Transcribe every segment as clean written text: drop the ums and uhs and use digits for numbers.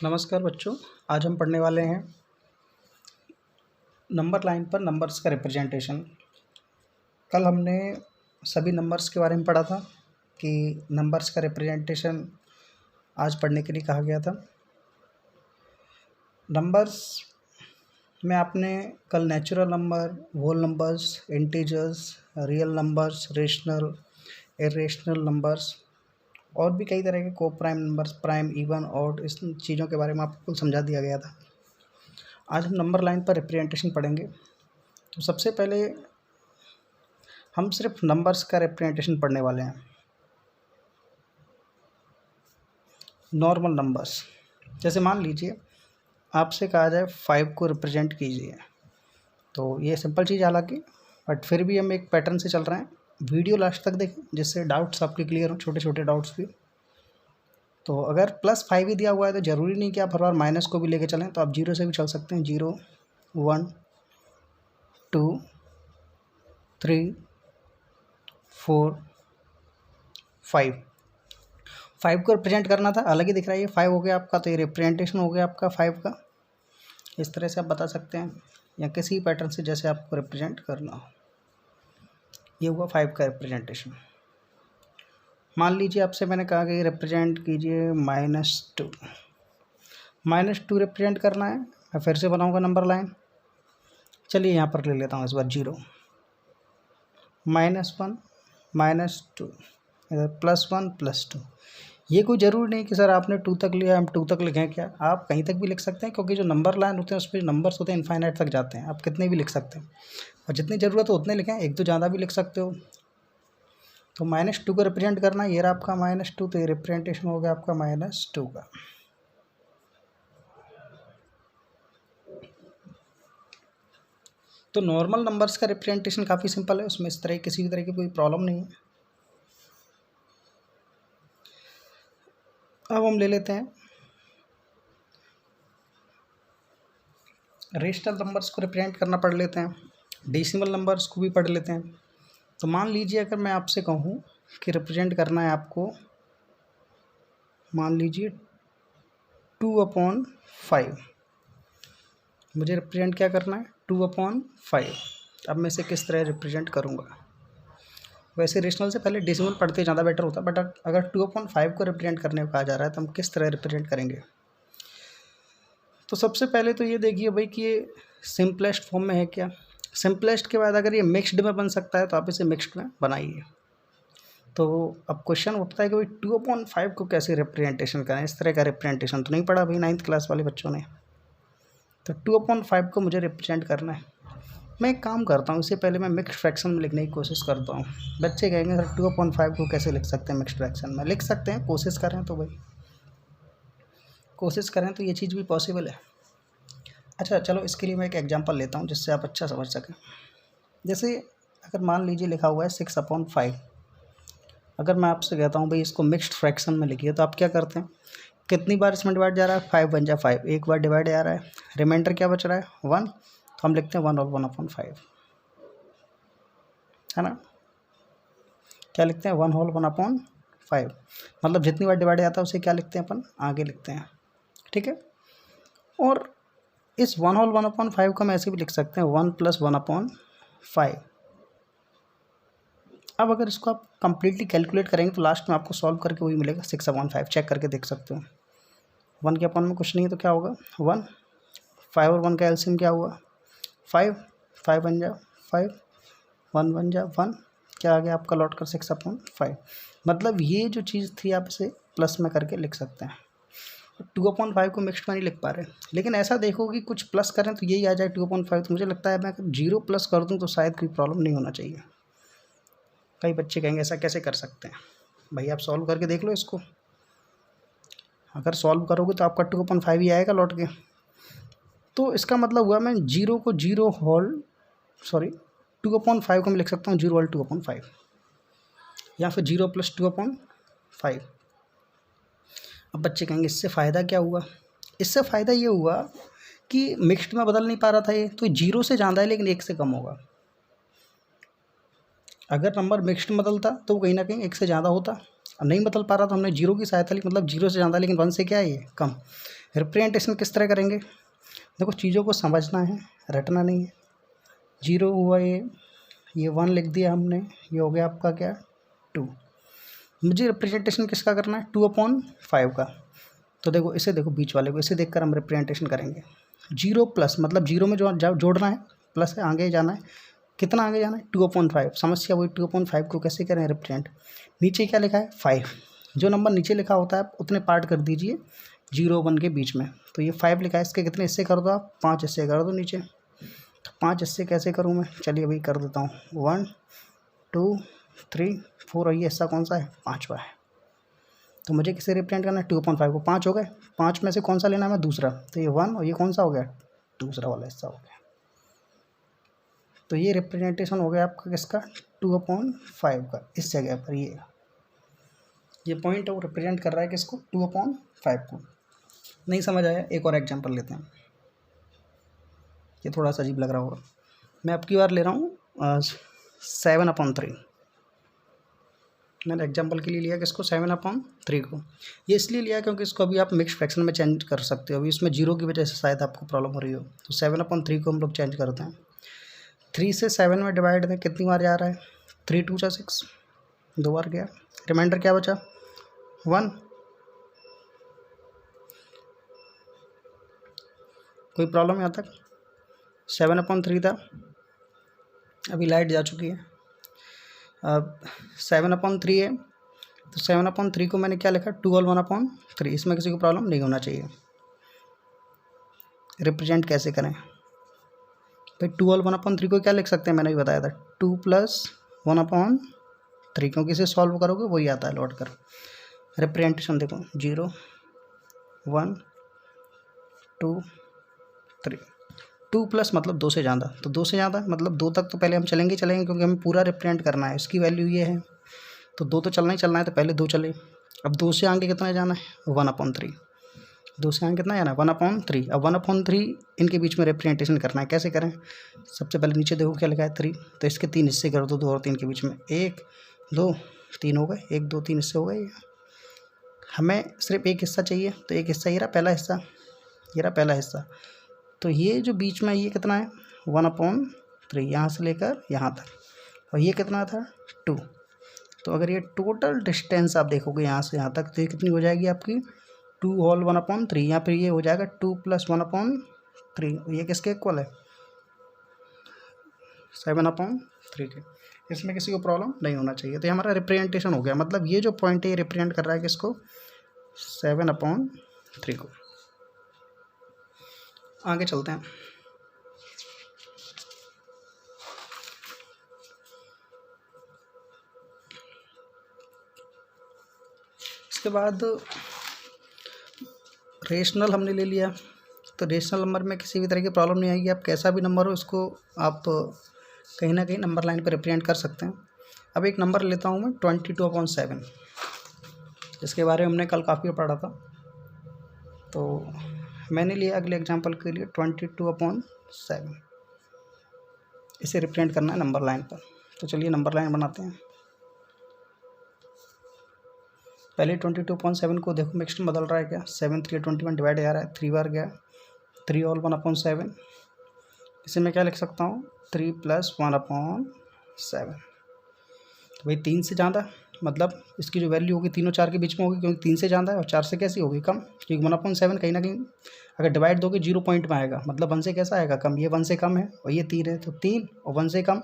नमस्कार बच्चों। आज हम पढ़ने वाले हैं नंबर लाइन पर नंबर्स का रिप्रेजेंटेशन। कल हमने सभी नंबर्स के बारे में पढ़ा था कि नंबर्स का रिप्रेजेंटेशन आज पढ़ने के लिए कहा गया था। नंबर्स में आपने कल natural number, whole numbers, integers, real numbers, rational, irrational numbers और भी कई तरह के को prime numbers, prime, even, odd, इस चीज़ों के बारे में आपको समझा दिया गया था। आज हम नंबर लाइन पर रिप्रेजेंटेशन पढ़ेंगे। तो सबसे पहले हम सिर्फ नंबर्स का रिप्रेजेंटेशन पढ़ने वाले हैं। नॉर्मल नंबर्स, जैसे मान लीजिए आपसे कहा जाए 5 को रिप्रेजेंट कीजिए, तो ये सिंपल चीज़ हालांकि, बट फिर भी हम एक पैटर्न से चल रहे हैं। वीडियो लास्ट तक देखें जिससे डाउट्स आपके क्लियर हो, छोटे छोटे डाउट्स भी। तो अगर +5 ही दिया हुआ है तो ज़रूरी नहीं कि आप हर बार माइनस को भी लेके चलें, तो आप 0 से भी चल सकते हैं। 0, 1, 2, 3, 4, 5 को रिप्रेजेंट करना था, अलग ही दिख रहा है। ये 5 हो गया आपका, तो ये रिप्रेजेंटेशन हो गया आपका 5 का। इस तरह से आप बता सकते हैं या किसी पैटर्न से जैसे आपको रिप्रेजेंट करना हो। ये हुआ 5 का रिप्रेजेंटेशन। मान लीजिए आपसे मैंने कहा कि रिप्रेजेंट कीजिए -2। -2 रिप्रेजेंट करना है। मैं फिर से बनाऊंगा नंबर लाइन। चलिए यहाँ पर ले लेता हूँ इस बार 0, -1, -2, इधर +1, +2। ये कोई ज़रूरी नहीं कि सर आपने 2 तक लिया हम 2 तक लिखें। क्या आप कहीं तक भी लिख सकते हैं, क्योंकि जो नंबर लाइन होते हैं उस पर नंबर्स होते हैं इनफाइनाइट तक जाते हैं। आप कितने भी लिख सकते हैं और जितनी ज़रूरत हो उतने लिखें, एक तो ज़्यादा भी लिख सकते हो। तो -2 को रिप्रेजेंट करना, ये रहा आपका -2, तो ये रिप्रेजेंटेशन हो गया आपका -2 का। तो नॉर्मल नंबर्स का रिप्रेजेंटेशन काफ़ी सिंपल है, उसमें इस तरह किसी भी तरह की कोई प्रॉब्लम नहीं है। अब हम ले लेते हैं रेशनल नंबर्स को रिप्रेजेंट करना पढ़ लेते हैं, डेसिमल नंबर्स को भी पढ़ लेते हैं। तो मान लीजिए अगर मैं आपसे कहूँ कि रिप्रेजेंट करना है आपको, मान लीजिए 2/5, मुझे रिप्रेजेंट क्या करना है 2/5। अब मैं इसे किस तरह रिप्रेजेंट करूँगा? वैसे रेशनल से पहले डेसिमल पढ़ते ज़्यादा बेटर होता, बट अगर 2/5 को रिप्रेजेंट करने को कहा जा रहा है तो हम किस तरह रिप्रेजेंट करेंगे? तो सबसे पहले तो ये देखिए भाई कि ये सिंपलेस्ट फॉर्म में है क्या। सिंपलेस्ट के बाद अगर ये मिक्स्ड में बन सकता है तो आप इसे मिक्स्ड में बनाइए। तो अब क्वेश्चन उठता है कि भाई 2/5 को कैसे रिप्रेजेंटेशन करें। इस तरह का रिप्रेजेंटेशन तो नहीं पढ़ा भाई 9th क्लास वाले बच्चों ने। तो 2/5 को मुझे रिप्रेजेंट करना है। मैं एक काम करता हूँ, इससे पहले मैं मिक्स्ड फ्रैक्शन में लिखने की कोशिश करता हूँ। बच्चे कहेंगे सर 2/5 को कैसे लिख सकते हैं मिक्स्ड फ्रैक्शन में? लिख सकते हैं, कोशिश करें तो भाई, कोशिश करें तो ये चीज़ भी पॉसिबल है। अच्छा चलो, इसके लिए मैं एक एग्जांपल लेता हूँ जिससे आप अच्छा समझ सकें। जैसे अगर मान लीजिए लिखा हुआ है 6/5। अगर मैं आपसे कहता हूँ भाई इसको मिक्स्ड फ्रैक्शन में लिखिए, तो आप क्या करते हैं? कितनी बार इसमें डिवाइड जा रहा है? 5 बन जा 5, एक बार डिवाइड जा रहा है। रिमाइंडर क्या बच रहा है? 1। तो हम लिखते हैं 1 और 1/5, है ना? क्या लिखते हैं? 1 होल 1/5। मतलब जितनी बार डिवाइड आता है उसे क्या लिखते हैं अपन? आगे लिखते हैं, ठीक है। और इस 1 होल 1/5 को हम ऐसे भी लिख सकते हैं 1 + 1/5। अब अगर इसको आप कंप्लीटली कैलकुलेट करेंगे तो लास्ट में आपको सॉल्व करके वही मिलेगा 6/5। चेक करके देख सकते हो। 1 के अपॉन में कुछ नहीं है तो क्या होगा? 1। 5 और 1 का एलसीएम क्या हुआ? 5। 5 बन जा 5, 1 बन जा 1, क्या आ गया आपका लौट कर 6/5। मतलब ये जो चीज़ थी आप इसे प्लस में करके लिख सकते हैं। 2/5 को मिक्स्ड में नहीं लिख पा रहे, लेकिन ऐसा देखो कि कुछ प्लस करें तो यही आ जाए 2/5। तो मुझे लगता है मैं 0 प्लस कर दूं तो शायद कोई प्रॉब्लम नहीं होना चाहिए। कई बच्चे कहेंगे ऐसा कैसे कर सकते हैं? भाई आप सॉल्व करके देख लो इसको। अगर सॉल्व करोगे तो आपका 2/5 ही आएगा लौट के। तो इसका मतलब हुआ मैं 0 को 2/5 को मैं लिख सकता हूँ 0 होल 2/5, या फिर 0 + 2/5। अब बच्चे कहेंगे इससे फ़ायदा क्या हुआ? इससे फ़ायदा ये हुआ कि मिक्स्ड में बदल नहीं पा रहा था ये, तो 0 से ज़्यादा है लेकिन 1 से कम होगा। अगर नंबर मिक्स्ड में बदलता तो कहीं ना कहीं 1 से ज़्यादा होता, अब नहीं बदल पा रहा तो हमने जीरो की सहायता ली, मतलब जीरो से ज़्यादा लेकिन 1 से क्या है ये कम। रिप्रेजेंटेशन किस तरह करेंगे, देखो चीज़ों को समझना है, रटना नहीं है। जीरो हुआ ये 1 लिख दिया हमने, ये हो गया आपका क्या 2। मुझे रिप्रेजेंटेशन किसका करना है 2/5 का। तो देखो इसे, देखो बीच वाले को, इसे देखकर हम रिप्रेजेंटेशन करेंगे। जीरो प्लस मतलब जीरो में जो जोड़ना है प्लस है, आगे जाना है, कितना आगे जाना है 2/5। समस्या वही 2/5 को कैसे करें रिप्रेजेंट। नीचे क्या लिखा है 5, जो नंबर नीचे लिखा होता है आप उतने पार्ट कर दीजिए 0 1 के बीच में। तो ये 5 लिखा है, इसके कितने हिस्से कर दो आप, 5 हिस्से कर दो नीचे। तो 5 हिस्से कैसे करूँ मैं, चलिए अभी कर देता हूँ। 1 2 3 4 और ये हिस्सा कौन सा है 5वां है। तो मुझे किसे रिप्रेजेंट करना है 2/5 को, 5 हो गए, 5 में से कौन सा लेना है मैं दूसरा, तो ये 1 और ये कौन सा हो गया दूसरा वाला हिस्सा हो गया। तो ये रिप्रेजेंटेशन हो गया आपका किसका 2/5 का। इस जगह पर ये पॉइंट है वो रिप्रेजेंट कर रहा है किसको 2/5 को। नहीं समझ आया, एक और एग्जांपल लेते हैं, ये थोड़ा सा अजीब लग रहा होगा। मैं अब की बार ले रहा हूँ 7/3। मैंने एग्जांपल के लिए लिया किसको 7/3 को। ये इसलिए लिया क्योंकि इसको अभी आप मिक्स फ्रैक्शन में चेंज कर सकते हो, अभी इसमें जीरो की वजह से शायद आपको प्रॉब्लम हो रही हो। तो 7/3 को हम लोग चेंज करते हैं। 3 से 7 में डिवाइड में कितनी बार जा रहा है 3 2 6, 2 बार गया। रिमाइंडर क्या बचा 1। कोई प्रॉब्लम यहाँ तक। 7/3 था, अभी लाइट जा चुकी है। अब 7/3 है, तो 7/3 को मैंने क्या लिखा 2/1/3। इसमें किसी को प्रॉब्लम नहीं होना चाहिए। रिप्रेजेंट कैसे करें भाई, 2/1/3 को क्या लिख सकते हैं, मैंने भी बताया था 2 + 1/3, क्योंकि इसे सॉल्व करोगे वही आता है लौट कर। रिप्रेजेंटेशन देखो 0 1 2 3। 2 प्लस मतलब 2 से ज़्यादा, तो 2 से ज़्यादा मतलब 2 तक तो पहले हम चलेंगे क्योंकि हमें पूरा रिप्रेजेंट करना है। इसकी वैल्यू ये है, तो 2 तो चलना ही चलना है, तो पहले 2 चले। अब 2 से आगे कितना जाना है 1/3। 2 से आगे कितना जाना है 1/3। अब 1/3 इनके बीच में रिप्रेजेंटेशन करना है, कैसे करें। सबसे पहले नीचे देखो क्या लिखा है 3, तो इसके 3 हिस्से कर दो, 2 और 3 के बीच में 1 2 3 हो गए, 1 2 3 हिस्से हो गए। हमें सिर्फ एक हिस्सा चाहिए, तो एक हिस्सा ये रहा पहला हिस्सा, ये रहा पहला हिस्सा। तो ये जो बीच में ये कितना है 1/3, यहाँ से लेकर यहाँ तक, और ये कितना था 2। तो अगर ये टोटल डिस्टेंस आप देखोगे यहाँ से यहाँ तक, तो ये कितनी हो जाएगी आपकी 2/1/3। यहाँ पर ये हो जाएगा 2 + 1/3। ये किसके इक्वल है 7/3 के। इसमें किसी को प्रॉब्लम नहीं होना चाहिए। तो ये हमारा रिप्रेजेंटेशन हो गया, मतलब ये जो पॉइंट है ये रिप्रेजेंट कर रहा है किसको 7/3 को। आगे चलते हैं। इसके बाद रेशनल हमने ले लिया, तो रेशनल नंबर में किसी भी तरह की प्रॉब्लम नहीं आएगी। आप कैसा भी नंबर हो इसको आप कहीं ना कहीं नंबर लाइन पर रिप्रेजेंट कर सकते हैं। अब एक नंबर लेता हूँ मैं 22/7, जिसके बारे में हमने कल काफ़ी पढ़ा था। तो मैंने लिया अगले एग्जांपल के लिए 22/7, इसे रिप्रेजेंट करना है नंबर लाइन पर। तो चलिए नंबर लाइन बनाते हैं। पहले 22/7 को देखो मिक्स्ड में बदल रहा है क्या, 7 3 21 डिवाइड जा रहा है, 3 बार गया 3/1/7। इसे मैं क्या लिख सकता हूँ 3 + 1/7। तो भाई 3 से ज़्यादा मतलब इसकी जो वैल्यू होगी तीनों 4 के बीच में होगी, क्योंकि 3 से ज़्यादा है और 4 से कैसी होगी कम, क्योंकि 1/7 कहीं ना कहीं अगर डिवाइड दोगे 0 पॉइंट में आएगा, मतलब 1 से कैसा आएगा कम। ये 1 से कम है और ये 3 है, तो 3 और 1 से कम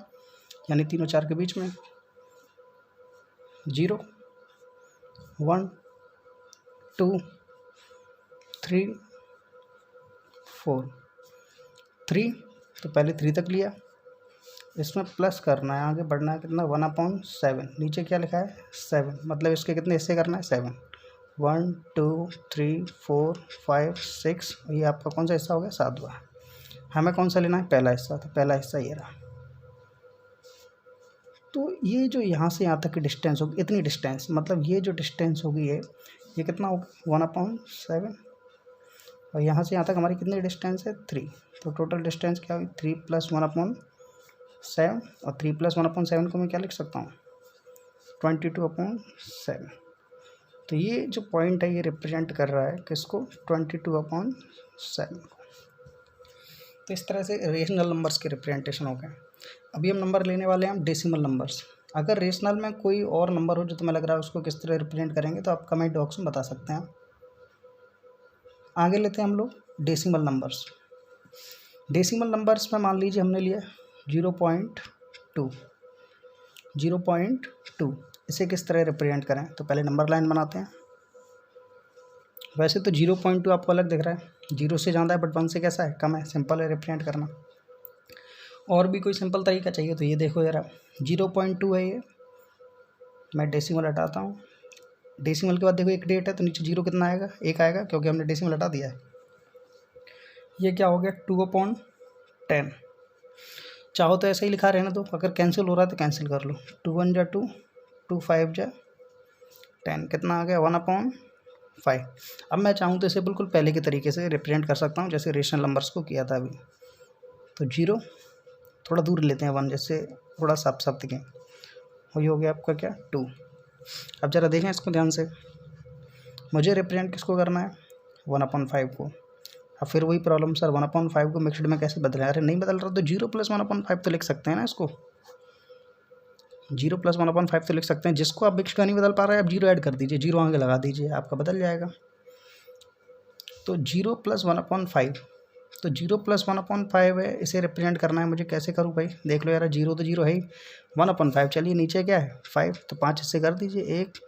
यानी तीनों 4 के बीच में 0 1 2 3 4 3। तो पहले 3 तक लिया, इसमें प्लस करना है, आगे बढ़ना है कितना 1/7। नीचे क्या लिखा है 7, मतलब इसके कितने हिस्से करना है 7। 1 2 3 4 5 6, ये आपका कौन सा हिस्सा हो गया 7वां। हमें कौन सा लेना है पहला हिस्सा, तो पहला हिस्सा ये रहा। तो ये जो यहाँ से यहाँ तक की डिस्टेंस होगी, इतनी डिस्टेंस मतलब ये जो डिस्टेंस होगी ये कितना होगा 1/7, और यहाँ से यहाँ तक हमारी कितनी डिस्टेंस है 3। तो टोटल डिस्टेंस क्या होगी 3 + 1/7, और 3 + 1/7 को मैं क्या लिख सकता हूँ 22/7। तो ये जो पॉइंट है ये रिप्रेजेंट कर रहा है किसको, 22/7 को। तो इस तरह से रेशनल नंबर्स के रिप्रेजेंटेशन हो गए। अभी हम नंबर लेने वाले हैं हम डेसिमल नंबर्स। अगर रेशनल में कोई और नंबर हो जो तुम्हें लग रहा है उसको किस तरह रिप्रेजेंट करेंगे तो आप कमेंट बॉक्स में बता सकते हैं। आगे लेते हैं हम लोग डेसिमल नंबर्स। डेसिमल नंबर्स में मान लीजिए हमने लिया 0.2। इसे किस तरह रिप्रेजेंट करें, तो पहले नंबर लाइन बनाते हैं। वैसे तो 0.2 आपको अलग दिख रहा है, 0 से ज़्यादा है बट 1 से कैसा है, कम है, सिंपल है रिप्रेजेंट करना। और भी कोई सिंपल तरीका चाहिए तो ये देखो ज़रा, 0.2 है ये, मैं डेसिमल हटाता हूँ। डेसिमल के बाद देखो एक डेट है तो नीचे 0 कितना आएगा, 1 आएगा क्योंकि हमने डेसिमल हटा दिया है। ये क्या हो गया, 2/10। चाहो तो ऐसे ही लिखा रहना दो, अगर कैंसिल हो रहा है तो कैंसिल कर लो। 2 1 जा 2, 2 5 जा 10, कितना आ गया 1/5। अब मैं चाहूँ तो इसे बिल्कुल पहले के तरीके से रिप्रेजेंट कर सकता हूँ जैसे रेशनल नंबर्स को किया था अभी। तो 0 थोड़ा दूर लेते हैं 1, जैसे थोड़ा साफ साफ दिखें। वही हो गया आपका क्या, 2। अब ज़रा देखें इसको ध्यान से, मुझे रिप्रेजेंट किसको करना है, 1/5 को। अब फिर वही प्रॉब्लम, सर 1/5 को मिक्सड में कैसे बदलें, अरे नहीं बदल रहा तो 0 + 1/5 तो लिख सकते हैं ना इसको, 0 + 1/5 तो लिख सकते हैं। जिसको आप मिक्सड में नहीं बदल पा रहे हैं आप 0 ऐड कर दीजिए, 0 आगे लगा दीजिए, आपका बदल जाएगा। तो 0 + 1/5, तो 0 + 1/5 है, इसे रिप्रेजेंट करना है मुझे, कैसे करूँ भाई, देख लो यार, 0 तो 0 है ही, 1/5 चलिए नीचे क्या है 5, तो 5 इससे कर दीजिए, 1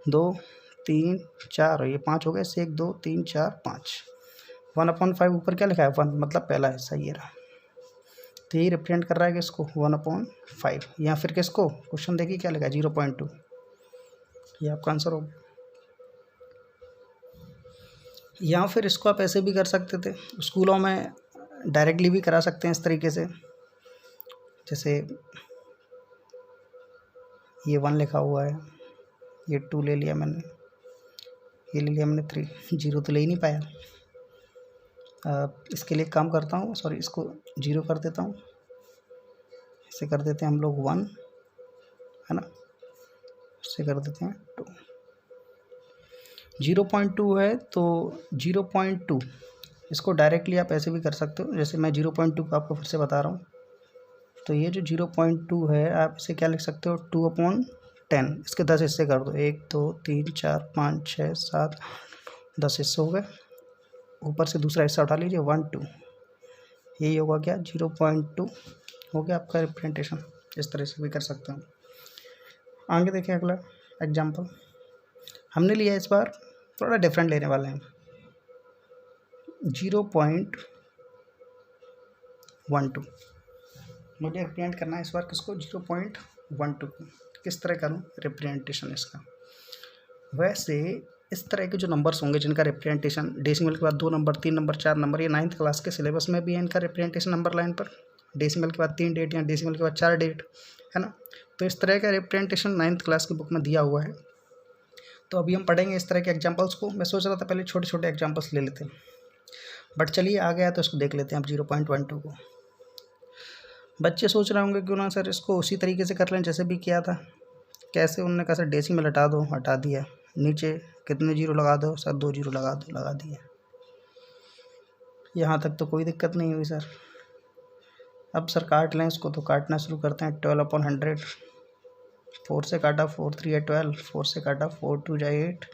2 3 4, और ये 5 हो गए, इससे 1 2 3 4 5, 1/5 ऊपर क्या लिखा है 1, मतलब पहला हिस्सा ये रहा। तो ये रिप्रेजेंट कर रहा है किसको, 1/5, या फिर किसको, क्वेश्चन देखिए क्या लिखा है 0.2, ये आपका आंसर होगा। या फिर इसको आप ऐसे भी कर सकते थे, स्कूलों में डायरेक्टली भी करा सकते हैं इस तरीके से, जैसे ये 1 लिखा हुआ है, ये 2 ले लिया मैंने, ये ले लिया मैंने 3, 0 तो ले ही नहीं पाया। इसके लिए काम करता हूँ, सॉरी इसको 0 कर देता हूँ, इसे कर देते हैं हम लोग 1, है ना, इसे कर देते हैं 2। 0.2 है तो 0.2 इसको डायरेक्टली आप ऐसे भी कर सकते हो, जैसे मैं 0.2 को आपको फिर से बता रहा हूँ। तो ये जो 0.2 है आप इसे क्या लिख सकते हो, 2/10, इसके 10 हिस्से कर दो, 1 2 3 4 5 6 7 10 हिस्से हो गए, ऊपर से दूसरा हिस्सा उठा लीजिए 1 2, यही होगा क्या 0.2 हो गया आपका रिप्रेजेंटेशन। इस तरह से भी कर सकते हो। आगे देखिए अगला एग्जाम्पल हमने लिया, इस बार थोड़ा डिफरेंट लेने वाले हैं, 0.12 मुझे रिप्रेजेंट करना है इस बार किसको, 0.12 को। किस तरह करूँ रिप्रेजेंटेशन इसका, वैसे इस तरह के जो नंबर्स होंगे जिनका रिप्रेजेंटेशन डेसिमल के बाद 2 नंबर 3 नंबर 4 नंबर, ये 9th क्लास के सिलेबस में भी है इनका रिप्रेजेंटेशन नंबर लाइन पर, डेसिमल के बाद 3 डेट या डेसिमल के बाद 4 डेट, है ना। तो इस तरह का रिप्रेजेंटेशन 9th क्लास की बुक में दिया हुआ है। तो अभी हम पढ़ेंगे इस तरह के एग्जाम्पल्स को। मैं सोच रहा था पहले छोटे छोटे एग्जाम्पल्स ले लेते हैं, बट चलिए आ गया तो इसको देख लेते हैं अब 0.12 को। बच्चे सोच रहे होंगे क्यों ना सर इसको उसी तरीके से कर लें जैसे भी किया था, कैसे, उन्होंने कहा सर डेसिमल हटा दो, हटा दिया, नीचे कितने 0 लगा दो सर, 2 0 लगा दो, लगा दिए। यहाँ तक तो कोई दिक्कत नहीं हुई सर। अब सर काट लें इसको, तो काटना शुरू करते हैं। 12/100, 4 से काटा 4 3 है 12, 4 से काटा 4 2 जा 8,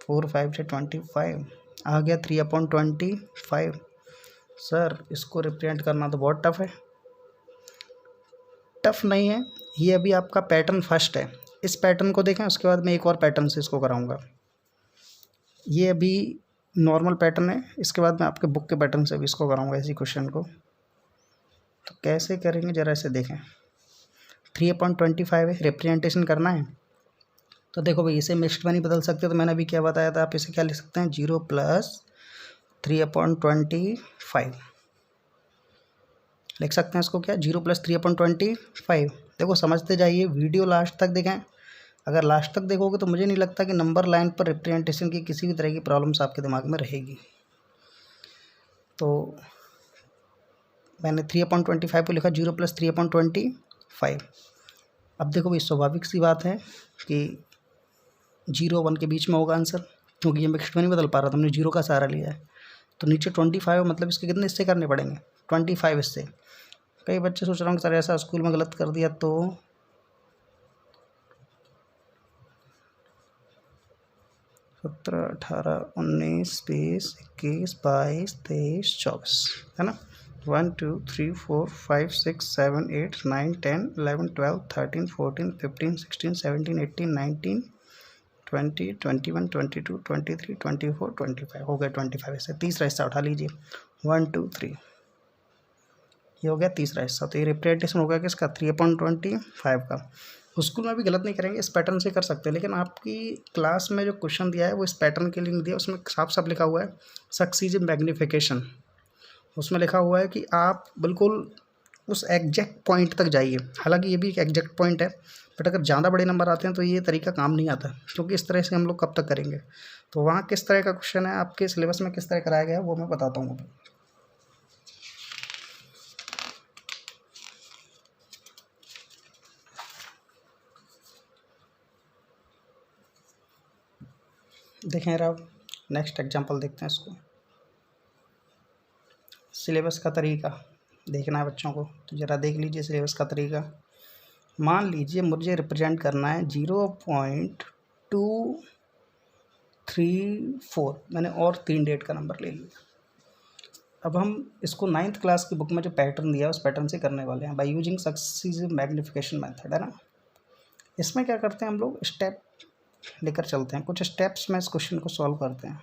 4 5 से 25, आ गया 3/25। सर इसको रिप्रेजेंट करना तो बहुत टफ है। टफ नहीं है, ये अभी आपका पैटर्न फर्स्ट है, इस पैटर्न को देखें, उसके बाद मैं एक और पैटर्न से इसको कराऊंगा। ये अभी नॉर्मल पैटर्न है, इसके बाद मैं आपके बुक के पैटर्न से भी इसको कराऊंगा इसी क्वेश्चन को। तो कैसे करेंगे ज़रा इसे देखें। 3/25 है, रिप्रेजेंटेशन करना है। तो देखो भाई इसे मिक्स्ड में नहीं बदल सकते, तो मैंने अभी क्या बताया था, आप इसे क्या लिख सकते हैं, 0 + 3/25 लिख सकते हैं इसको, क्या 0 + 3/25। देखो समझते जाइए, वीडियो लास्ट तक देखें, अगर लास्ट तक देखोगे तो मुझे नहीं लगता कि नंबर लाइन पर रिप्रेजेंटेशन की किसी भी तरह की प्रॉब्लम्स आपके दिमाग में रहेगी। तो मैंने 3/25 को लिखा, 0 + 3/25। अब देखो भाई स्वाभाविक सी बात है कि 0 1 के बीच में होगा आंसर, क्योंकि ये मिक्स्ड में नहीं बदल पा रहा था, हमने 0 का सहारा लिया है। तो नीचे 25 मतलब इसके कितने हिस्से करने पड़ेंगे, 25 हिस्से। कई बच्चे सोच रहे होंगे सर ऐसा स्कूल में गलत कर दिया तो 17 18 19 20 21 22 23 24 है ना। 1 2 3 4 5 6 7 8 9 10 11 12 13 14 15 16 17 18 19 20 21 22 23 24 25 हो गया 25 हिस्से। तीसरा हिस्सा उठा लीजिए 1 2 3, ये हो गया तीसरा हिस्सा। तो ये रिप्रेजेंटेशन हो गया किसका 3/25 का। स्कूल में भी गलत नहीं करेंगे, इस पैटर्न से कर सकते हैं, लेकिन आपकी क्लास में जो क्वेश्चन दिया है वो इस पैटर्न के लिए नहीं दिया, उसमें साफ साफ लिखा हुआ है सक्सीसिव मैग्नीफिकेशन। उसमें लिखा हुआ है कि आप बिल्कुल उस एग्जैक्ट पॉइंट तक जाइए। हालांकि ये भी एक एग्जैक्ट पॉइंट है, बट अगर ज़्यादा बड़े नंबर आते हैं तो ये तरीका काम नहीं आता, क्योंकि इस तरह से हम लोग कब तक करेंगे। तो वहाँ किस तरह का क्वेश्चन है, आपके सिलेबस में किस तरह कराया गया है वो मैं बताता हूँ। देखें यार, आप नेक्स्ट एग्जांपल देखते हैं इसको। सिलेबस का तरीका देखना है बच्चों को, तो ज़रा देख लीजिए सिलेबस का तरीका। मान लीजिए मुझे रिप्रेजेंट करना है 0.234, मैंने और 3 डेट का नंबर ले लिया। अब हम इसको 9th क्लास की बुक में जो पैटर्न दिया है उस पैटर्न से करने वाले हैं, बाय यूजिंग सक्सीसिव मैग्नीफिकेशन मेथड, है ना। इसमें क्या करते हैं हम लोग, स्टेप लेकर चलते हैं, कुछ स्टेप्स में इस क्वेश्चन को सॉल्व करते हैं।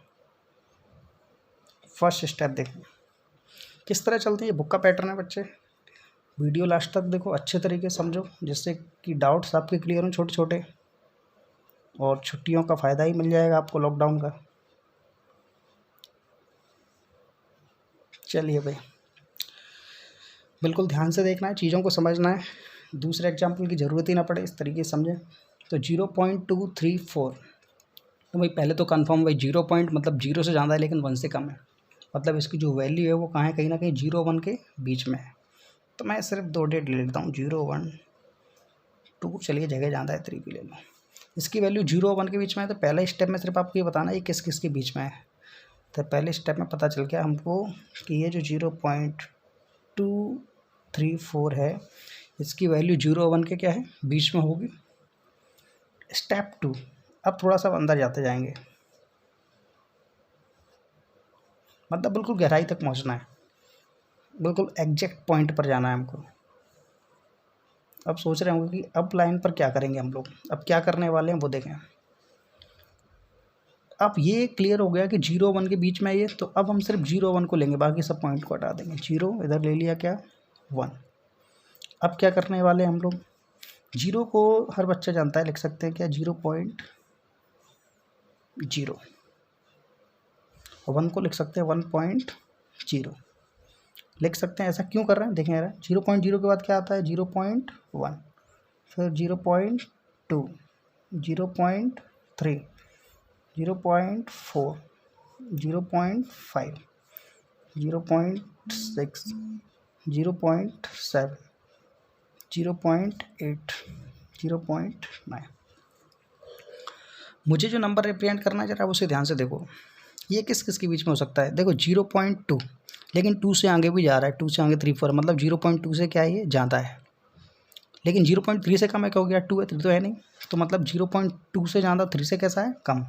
फर्स्ट स्टेप देखें किस तरह चलते हैं, ये बुक का पैटर्न है बच्चे, वीडियो लास्ट तक देखो, अच्छे तरीके समझो, जिससे कि डाउट्स आपके क्लियर हों छोटे छोटे, और छुट्टियों का फ़ायदा ही मिल जाएगा आपको लॉकडाउन का। चलिए भाई, बिल्कुल ध्यान से देखना है, चीज़ों को समझना है, दूसरे एग्जाम्पल की ज़रूरत ही ना पड़े, इस तरीके से समझें। तो 0.234, तो भाई पहले तो कंफर्म भाई 0 पॉइंट मतलब 0 से ज़्यादा है लेकिन 1 से कम है, मतलब इसकी जो वैल्यू है वो कहाँ है, कहीं ना कहीं 0 1 के बीच में है। तो मैं सिर्फ 2 डेट ले लेता हूँ, 0 1 2, चलिए जगह ज़्यादा है 3 भी ले लो। इसकी वैल्यू 0 1 के बीच में है, तो पहला स्टेप में सिर्फ आपको ये बताना है ये किस किस के बीच में है। तो पहले स्टेप में पता चल गया हमको कि ये जो 0.234 है इसकी वैल्यू 0 1 के क्या है, बीच में होगी। स्टेप 2, अब थोड़ा सा अंदर जाते जाएंगे, मतलब बिल्कुल गहराई तक पहुंचना है, बिल्कुल एग्जैक्ट पॉइंट पर जाना है हमको। अब सोच रहे होंगे कि अब लाइन पर क्या करेंगे हम लोग, अब क्या करने वाले हैं वो देखें। अब ये क्लियर हो गया कि 0 1 के बीच में ये, तो अब हम सिर्फ 0 1 को लेंगे, बाकी सब पॉइंट को हटा देंगे। 0 इधर ले लिया, क्या 1। अब क्या करने वाले हैं हम लोग, 0 को हर बच्चा जानता है, लिख सकते हैं क्या 0.0, और 1 को लिख सकते हैं 1.0 लिख सकते हैं। ऐसा क्यों कर रहे हैं देखें यार, 0.0 के बाद क्या आता है 0.1, फिर 0.2, 0.3, 0.4, 0.5, 0.6, 0.7, 0.8, 0.9। मुझे जो नंबर रिप्रेजेंट करना है जरा उसे ध्यान से देखो, ये किस किस के बीच में हो सकता है। देखो 0.2, लेकिन 2 से आगे भी जा रहा है, 2 से आगे 3 4, मतलब 0.2 से क्या है ये ज़्यादा है, लेकिन 0.3 से कम है, क्या हो गया 2 है, 3 तो है नहीं, तो मतलब 0.2 से ज़्यादा, 3 से कैसा है कम,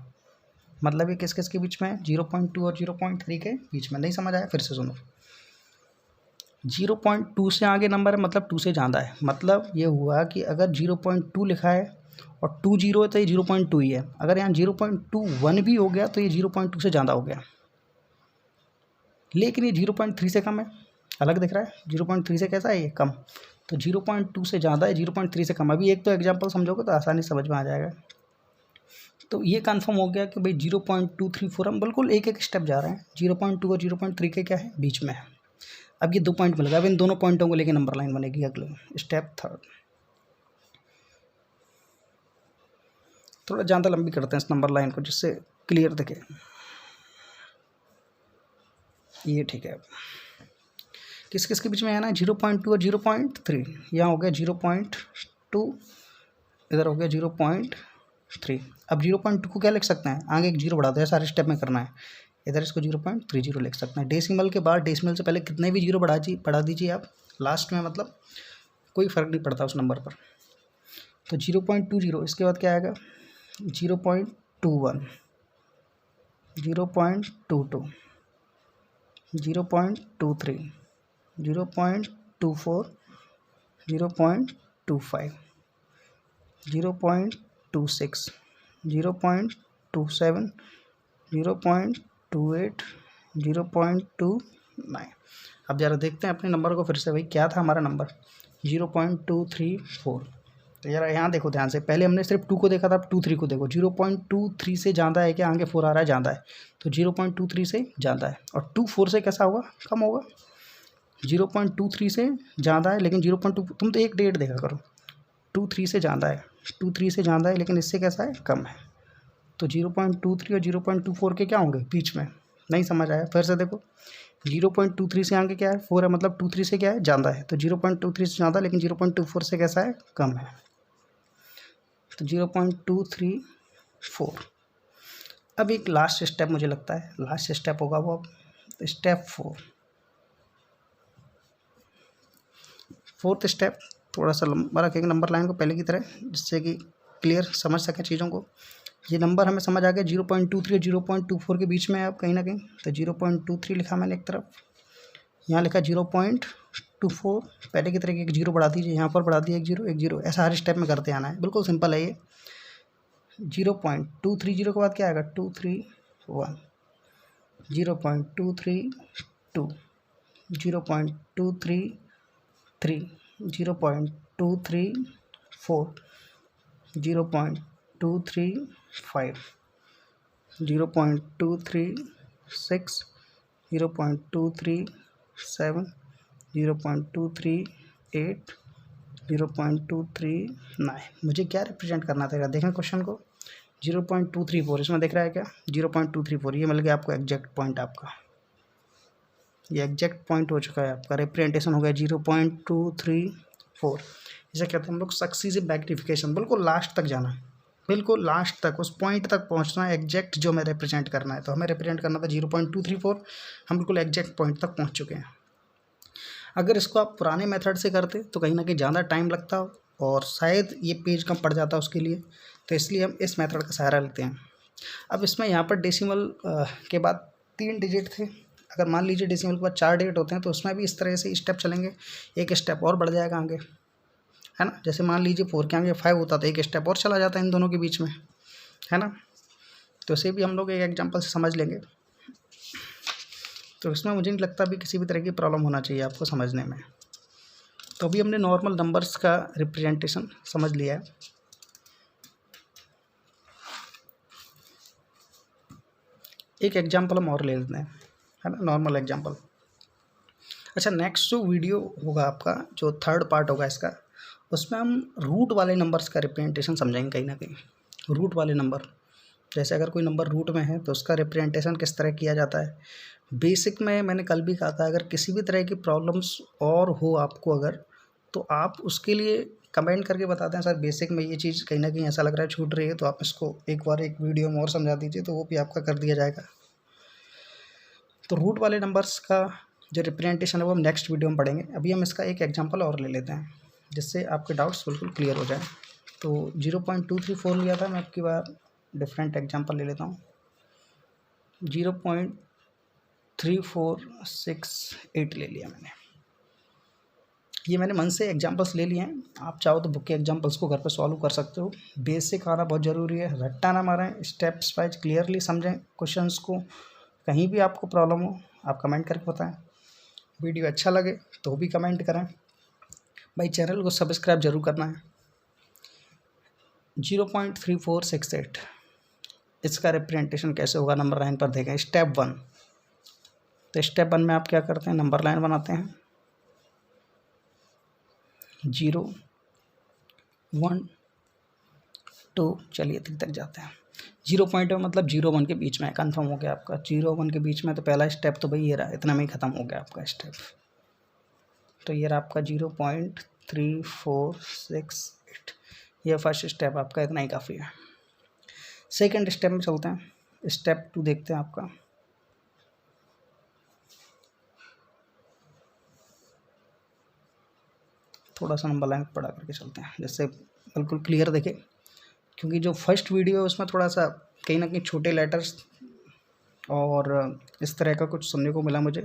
मतलब ये किस किस के बीच में है 0.2 और 0.3 के बीच में। नहीं समझ आया, फिर से सुनो, 0.2 से आगे नंबर है मतलब 2 से ज़्यादा है, मतलब ये हुआ कि अगर 0.2 लिखा है और 2 0 है तो ये 0.2 ही है। अगर यहाँ 0.21 भी हो गया तो ये 0.2 से ज़्यादा हो गया, लेकिन ये 0.3 से कम है, अलग दिख रहा है, 0.3 से कैसा है ये कम, तो 0.2 से ज़्यादा है, 0.3 से कम। अभी एक तो एग्जांपल समझोगे तो आसानी समझ में आ जाएगा। तो ये कंफर्म हो गया कि भाई 0.234 हम बिल्कुल एक एक स्टेप जा रहे हैं, 0.2 और 0.3 के क्या है बीच में है। अब ये 2 पॉइंट मिल गया, अब इन दोनों पॉइंटों को लेकर नंबर लाइन बनेगी। अगले स्टेप 3, थोड़ा ज़्यादा लंबी करते हैं इस नंबर लाइन को जिससे क्लियर दिखे। ये ठीक है, किस किस के बीच में है ना 0.2 और 0.3, यहाँ हो गया 0.2, इधर हो गया 0.3, 3। अब 0.2 को क्या लिख सकते हैं, आगे एक जीरो बढ़ा दो, सारे स्टेप में करना है, इधर इसको 0.30 लिख सकते हैं। डेसिमल के बाद डेसिमल से पहले कितने भी जीरो बढ़ा दीजिए आप लास्ट में, मतलब कोई फ़र्क नहीं पड़ता उस नंबर पर। तो 0.20, इसके बाद क्या आएगा 0.21, 0.22, 0.23, 0.24, 0.25, 0.26, 0.27, 0.28, 0.29। अब ज़रा देखते हैं अपने नंबर को फिर से, भाई क्या था हमारा नंबर 0.234। तो ज़रा यहाँ देखो ध्यान से, पहले हमने सिर्फ 2 को देखा था, अब 2 3 को देखो। 0.23 से ज़्यादा है क्या, आगे 4 आ रहा है, ज़्यादा है, तो 0.23 से ज़्यादा है। और 2 4 से कैसा होगा, कम होगा। 0.23 से ज़्यादा है लेकिन 0.2, तुम तो एक डेट देखा करो, 2 3 से ज़्यादा है, 2 3 से ज़्यादा है लेकिन इससे कैसा है, कम है। तो 0.23 और 0.24 के क्या होंगे, बीच में। नहीं समझ आया, फिर से देखो 0.23 से आगे क्या है, 4 है, मतलब 2 3 से क्या है, ज़्यादा है। तो 0.23 से ज़्यादा लेकिन 0.24 से कैसा है, कम है। तो 0.234। अब एक लास्ट स्टेप मुझे लगता है, लास्ट स्टेप होगा वो, अब स्टेप 4, फोर्थ स्टेप थोड़ा सा लंबा रखेंगे नंबर लाइन को पहले की तरह, जिससे कि क्लियर समझ सकें चीज़ों को। ये नंबर हमें समझ आ गया 0.23 और 0.24 के बीच में है अब कहीं ना कहीं। तो 0.23 लिखा मैंने एक तरफ, यहाँ लिखा 0.24, पहले की तरह एक जीरो बढ़ा दीजिए, यहाँ पर बढ़ा दिया एक जीरो, ऐसा हर स्टेप में करते आना है, बिल्कुल सिंपल है ये। 0.230 के बाद क्या आएगा, 231, 0.232, 0.233, 0.234, 0.235, 0.236, 0.237, 0.238, 0.239। मुझे क्या रिप्रेजेंट करना था, देखें क्वेश्चन को, 0.234 इसमें दिख रहा है क्या, 0.234, ये मिल गया आपको एग्जैक्ट पॉइंट आपका, ये एग्जैक्ट पॉइंट हो चुका है आपका, रिप्रेजेंटेशन हो गया 0.234। इसे कहते हैं हम लोग सक्सीसिव मैग्निफिकेशन। बिल्कुल लास्ट तक जाना है, बिल्कुल लास्ट तक उस पॉइंट तक पहुंचना है, एग्जैक्ट जो हमें रिप्रेजेंट करना है। तो हमें रिप्रेजेंट करना था 0.234, हम बिल्कुल एग्जैक्ट पॉइंट तक पहुंच चुके हैं। अगर इसको आप पुराने मेथड से करते तो कहीं ना कहीं ज़्यादा टाइम लगता और शायद ये पेज कम पड़ जाता उसके लिए, तो इसलिए हम इस मेथड का सहारा लेते हैं। अब इसमें यहाँ पर डेसिमल के बाद 3 डिजिट थे, अगर मान लीजिए डेसिमल के बाद 4 डिजिट होते हैं तो उसमें भी इस तरह से स्टेप चलेंगे, एक स्टेप और बढ़ जाएगा आगे, है ना। जैसे मान लीजिए 4 के आगे 5 होता तो एक स्टेप और चला जाता है इन दोनों के बीच में, है ना। तो इसे भी हम लोग एक एग्जांपल से समझ लेंगे। तो इसमें मुझे नहीं लगता अभी किसी भी तरह की प्रॉब्लम होना चाहिए आपको समझने में। तो अभी हमने नॉर्मल नंबर्स का रिप्रेजेंटेशन समझ लिया है। एक एग्जांपल हम और ले लेते हैं, है ना, नॉर्मल एग्जांपल। अच्छा, नेक्स्ट जो वीडियो होगा आपका, जो थर्ड पार्ट होगा इसका, उसमें हम रूट वाले नंबर्स का रिप्रेजेंटेशन समझेंगे कहीं ना कहीं। रूट वाले नंबर, जैसे अगर कोई नंबर रूट में है तो उसका रिप्रेजेंटेशन किस तरह किया जाता है। बेसिक में मैंने कल भी कहा था, अगर किसी भी तरह की प्रॉब्लम्स और हो आपको अगर, तो आप उसके लिए कमेंट करके बताते हैं सर बेसिक में ये चीज़ कहीं ना कहीं ऐसा लग रहा है छूट रही है, तो आप इसको एक बार एक वीडियो में और समझा दीजिए, तो वो भी आपका कर दिया जाएगा। तो रूट वाले नंबर्स का जो रिप्रेजेंटेशन है वो हम नेक्स्ट वीडियो में पढ़ेंगे। अभी हम इसका एक एग्जांपल और ले लेते हैं जिससे आपके डाउट्स बिल्कुल क्लियर हो जाए। तो 0.234 लिया था, मैं आपकी बार डिफरेंट एग्जांपल ले लेता हूँ। 0.3468 ले लिया मैंने। ये मैंने मन से एग्जांपल्स ले लिए हैं, आप चाहो तो बुक के एग्जांपल्स को घर पर सॉल्व कर सकते हो। बेसिक आना बहुत ज़रूरी है, रट्टा ना मारें, स्टेप्स वाइज क्लियरली समझें क्वेश्चंस को। कहीं भी आपको प्रॉब्लम हो आप कमेंट करके बताएं। वीडियो अच्छा लगे तो भी कमेंट करें। भाई चैनल को सब्सक्राइब जरूर करना है। 0.3468 इसका रिप्रेजेंटेशन कैसे होगा नंबर लाइन पर देखें। स्टेप 1, तो स्टेप 1 में आप क्या करते हैं, नंबर लाइन बनाते हैं 0 1 2, चलिए 3 तक जाते हैं। 0 पॉइंट में मतलब 0 1 के बीच में, कंफर्म हो गया आपका 0 1 के बीच में। तो पहला स्टेप तो भाई ये रहा, इतना में ही ख़त्म हो गया आपका स्टेप। तो ये रहा आपका 0.3468, ये फर्स्ट स्टेप आपका, इतना ही काफ़ी है। सेकेंड स्टेप में चलते हैं, स्टेप 2 देखते हैं आपका। थोड़ा सा नंबर लाइन पढ़ा करके चलते हैं जिससे बिल्कुल क्लियर देखे, क्योंकि जो फर्स्ट वीडियो है उसमें थोड़ा सा कहीं ना कहीं छोटे लेटर्स और इस तरह का कुछ सुनने को मिला मुझे,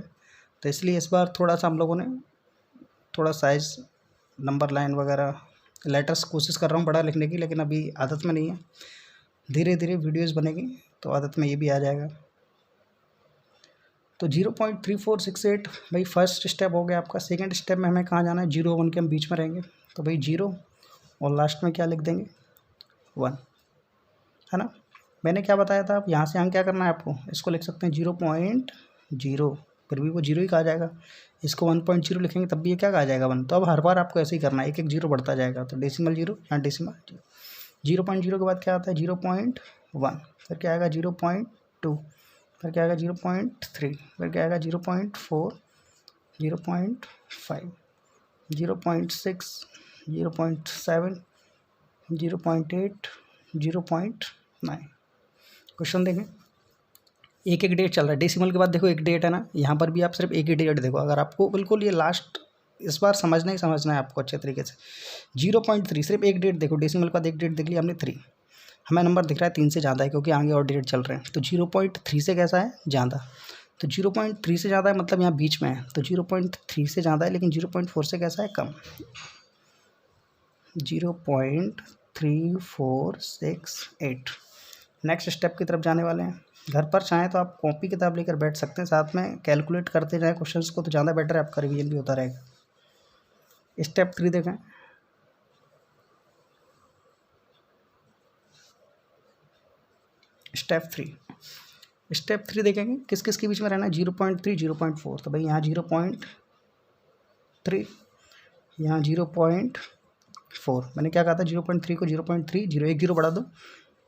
तो इसलिए इस बार थोड़ा सा हम लोगों ने थोड़ा साइज़ नंबर लाइन वगैरह लेटर्स कोशिश कर रहा हूँ बड़ा लिखने की, लेकिन अभी आदत में नहीं है। धीरे धीरे वीडियोस बनेगी तो आदत में ये भी आ जाएगा। तो 0.3468 भाई फर्स्ट स्टेप हो गया आपका। सेकंड स्टेप में हमें कहाँ जाना है, 0 1 के हम बीच में रहेंगे, तो भाई 0 और लास्ट में क्या लिख देंगे 1, है ना। मैंने क्या बताया था, आप यहाँ से यहाँ क्या करना है आपको, इसको लिख सकते हैं 0.0, फिर भी वो 0 ही कहा जाएगा। इसको 1.0 लिखेंगे तब भी ये क्या कहा जाएगा 1। तो अब हर बार आपको ऐसे ही करना है, एक एक 0 बढ़ता जाएगा। तो डेसिमल 0 यहाँ डेसिमल 0.0 के बाद क्या आता है 0.1, फिर क्या आएगा 0.2, फिर क्या आएगा 0.3, फिर क्या आएगा 0.4, 0.5, 0.6, 0.7, 0.8, 0.9। क्वेश्चन देखें, एक एक डेट चल रहा है। डेसिमल के बाद देखो एक डेट है ना, यहाँ पर भी आप सिर्फ एक ही डेट देखो। अगर आपको बिल्कुल ये लास्ट इस बार समझना ही समझना है आपको अच्छे तरीके से। 0.3 सिर्फ एक डेट देखो, डेसिमल के बाद एक डेट देख ली हमने 3, हमें नंबर दिख रहा है 3 से ज़्यादा है क्योंकि आगे और डेट चल रहे हैं। तो 0.3 से कैसा है ज़्यादा, तो 0.3 से ज़्यादा है मतलब यहाँ बीच में है, तो 0.3 से ज़्यादा है, लेकिन 0.4 से कैसा है कम, 0.3468। नेक्स्ट स्टेप की तरफ जाने वाले हैं। घर पर चाहें तो आप कॉपी किताब लेकर बैठ सकते हैं, साथ में कैलकुलेट करते जाएं क्वेश्चंस को, तो ज़्यादा बेटर है, आपका रिवीजन भी होता रहेगा। स्टेप 3 देखें, स्टेप 3 देखेंगे किस किस के बीच में रहना है, 0.3 0.4। तो भाई यहाँ 0.3, यहाँ 0.4। मैंने क्या कहा था 0.3 को 0.3, 0 एक 0 बढ़ा दो,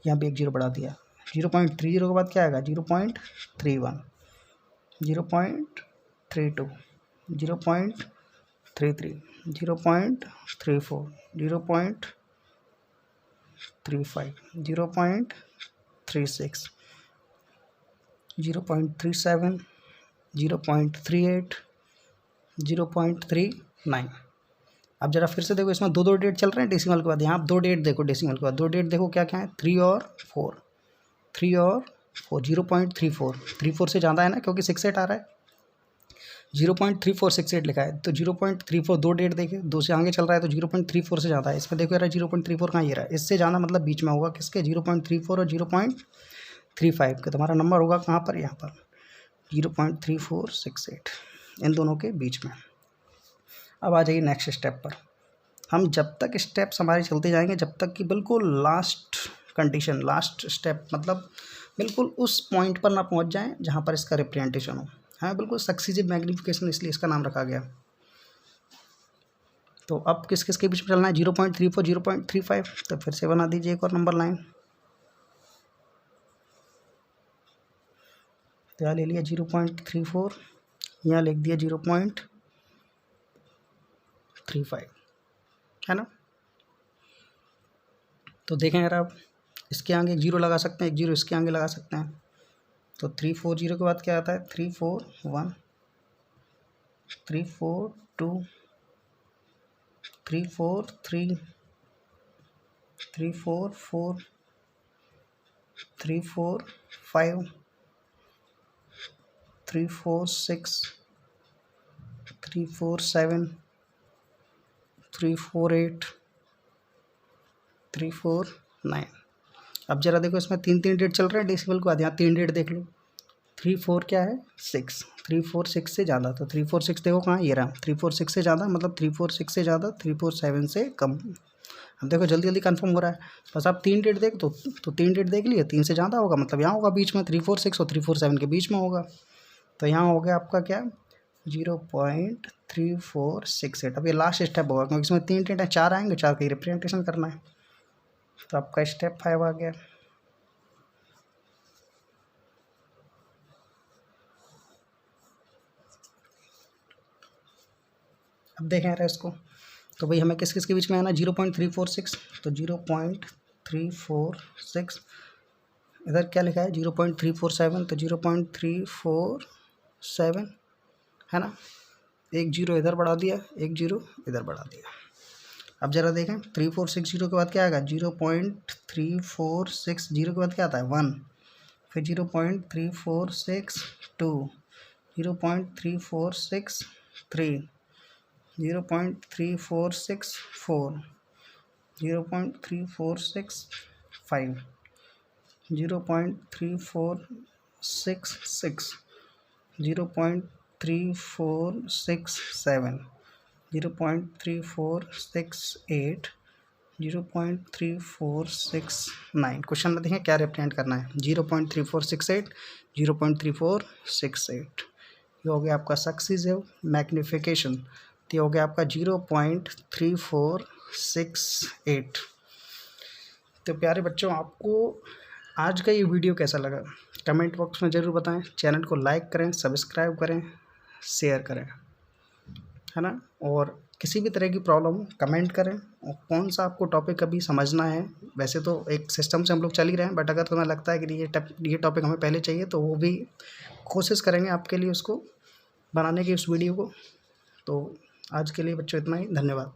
यहाँ भी एक 0 बढ़ा दिया। 0.30 के बाद क्या आएगा 0.31, 0.32, 0.33, 0.34, 0.35, 0.36, 0.37, 0.38, 0.39। अब जरा फिर से देखो, इसमें दो डेट चल रहे हैं डेसिमल के बाद। यहाँ आप 2 डेट देखो, डेसिमल के बाद 2 डेट देखो क्या क्या है, 3 और 4, 3 और 4, 0.34 से ज़्यादा है ना क्योंकि 68 आ रहा है, 0.3468 लिखा है, तो 0.34 2 डेट देखे, 2 से आगे चल रहा है तो 0.34 से ज़्यादा है। इसमें देखो यार 0.34 कहाँ ये रहा है, इससे ज़्यादा मतलब बीच में होगा किसके, 0.34 और 0.35 का। तुम्हारा नंबर होगा कहाँ पर, यहाँ पर 0.3468, इन दोनों के बीच में। अब आ जाइए नेक्स्ट स्टेप पर। हम जब तक स्टेप्स हमारे चलते जाएंगे जब तक कि बिल्कुल लास्ट कंडीशन, लास्ट स्टेप मतलब बिल्कुल उस पॉइंट पर ना पहुंच जाएं जहां पर इसका रिप्रेजेंटेशन हो। हाँ बिल्कुल सक्सीसिव मैग्नीफिकेशन, इसलिए इसका नाम रखा गया। तो अब किस किस के बीच में चलना है, 0.34, 0.35। तो फिर से बना दीजिए एक और नंबर लाइन। तो यहाँ ले लिया 0.34, यहाँ लिख दिया 0.35, है ना। तो देखें यार, आप इसके आगे एक 0 लगा सकते हैं, एक 0 इसके आगे लगा सकते हैं। तो 340 के बाद क्या आता है, 341, 342, 343, 344, 345, 346, 347, 348, 349। अब जरा देखो, इसमें 3 डेट चल रहे हैं डेसिमल के बाद, यहाँ 3 डेट देख लो। 34 क्या है 6, 346 से ज़्यादा, तो 346 देखो कहाँ, ये रहा 346 से ज़्यादा मतलब 346 से ज़्यादा, 347 से कम। अब देखो जल्दी जल्दी कंफर्म हो रहा है, बस आप 3 डेट देख तो 3 डेट देख लिए, 3 से ज़्यादा होगा मतलब यहाँ होगा बीच में, 346 और 347 के बीच में होगा। तो यहाँ हो गया आपका क्या, 0.3468। अब ये लास्ट स्टेप होगा क्योंकि इसमें 3 डेट है, 4 आएंगे, 4 का रिप्रेजेंटेशन करना है। तो आपका स्टेप 5 आ गया। अब देखें यार इसको, तो भाई हमें किस किस के बीच में आना, 0.346, तो 0.346 इधर क्या लिखा है 0.347, तो 0.347 है ना, एक जीरो इधर बढ़ा दिया, एक जीरो इधर बढ़ा दिया। अब ज़रा देखें 3460 के बाद क्या आएगा 0.3460 के बाद क्या आता है 1, फिर 0.3462, 0.3463, 0.3464, 0.3465, 0.3466, 0.3467, 0.3468, 0.3469। क्वेश्चन में देखें क्या रिप्रेजेंट करना है 0.3468, 0.3468। ये हो गया आपका सक्सीसिव मैग्निफिकेशन, तो ये हो गया आपका 0.3468। तो प्यारे बच्चों, आपको आज का ये वीडियो कैसा लगा कमेंट बॉक्स में ज़रूर बताएं। चैनल को लाइक करें, सब्सक्राइब करें, शेयर करें, है ना। और किसी भी तरह की प्रॉब्लम हो कमेंट करें, और कौन सा आपको टॉपिक अभी समझना है। वैसे तो एक सिस्टम से हम लोग चल ही रहे हैं, बट अगर तुम्हें लगता है कि ये टॉपिक हमें पहले चाहिए तो वो भी कोशिश करेंगे आपके लिए उसको बनाने की, उस वीडियो को। तो आज के लिए बच्चों इतना ही, धन्यवाद।